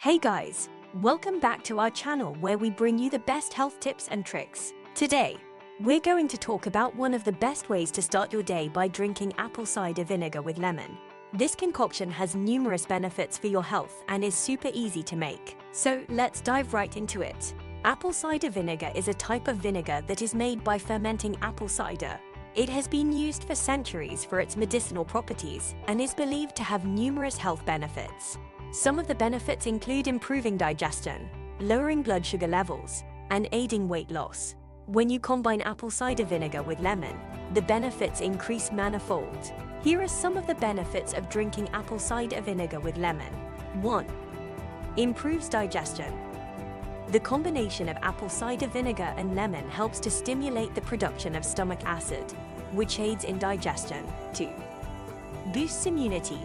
Hey guys, welcome back to our channel where we bring you the best health tips and tricks. Today, we're going to talk about one of the best ways to start your day by drinking apple cider vinegar with lemon. This concoction has numerous benefits for your health and is super easy to make. So let's dive right into it. Apple cider vinegar is a type of vinegar that is made by fermenting apple cider. It has been used for centuries for its medicinal properties and is believed to have numerous health benefits. Some of the benefits include improving digestion, lowering blood sugar levels, and aiding weight loss. When you combine apple cider vinegar with lemon, the benefits increase manifold. Here are some of the benefits of drinking apple cider vinegar with lemon. 1. Improves digestion. The combination of apple cider vinegar and lemon helps to stimulate the production of stomach acid, which aids in digestion. 2. Boosts immunity.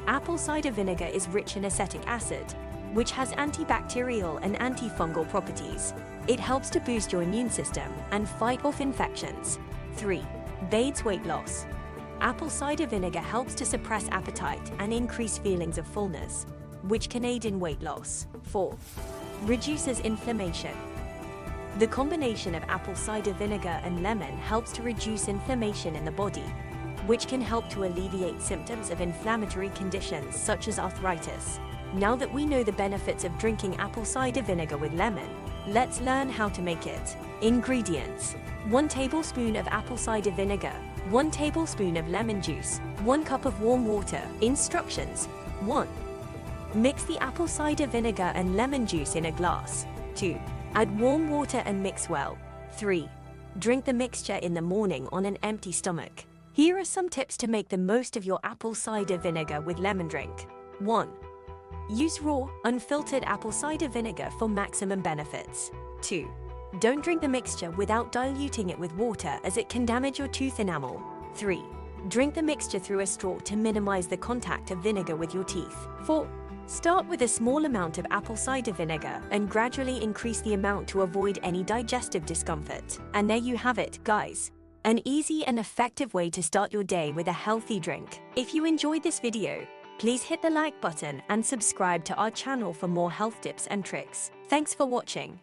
Apple cider vinegar is rich in acetic acid, which has antibacterial and antifungal properties. It helps to boost your immune system and fight off infections. 3. Aids weight loss. Apple cider vinegar helps to suppress appetite and increase feelings of fullness, which can aid in weight loss. 4. Reduces inflammation. The combination of apple cider vinegar and lemon helps to reduce inflammation in the body, which can help to alleviate symptoms of inflammatory conditions such as arthritis. Now that we know the benefits of drinking apple cider vinegar with lemon, let's learn how to make it. Ingredients: 1 tablespoon of apple cider vinegar, 1 tablespoon of lemon juice, 1 cup of warm water. Instructions: 1. Mix the apple cider vinegar and lemon juice in a glass. 2. Add warm water and mix well. 3. Drink the mixture in the morning on an empty stomach. Here are some tips to make the most of your apple cider vinegar with lemon drink. 1. Use raw, unfiltered apple cider vinegar for maximum benefits. 2. Don't drink the mixture without diluting it with water as it can damage your tooth enamel. 3. Drink the mixture through a straw to minimize the contact of vinegar with your teeth. 4. Start with a small amount of apple cider vinegar and gradually increase the amount to avoid any digestive discomfort. And there you have it, guys. An easy and effective way to start your day with a healthy drink. If you enjoyed this video, please hit the like button and subscribe to our channel for more health tips and tricks. Thanks for watching.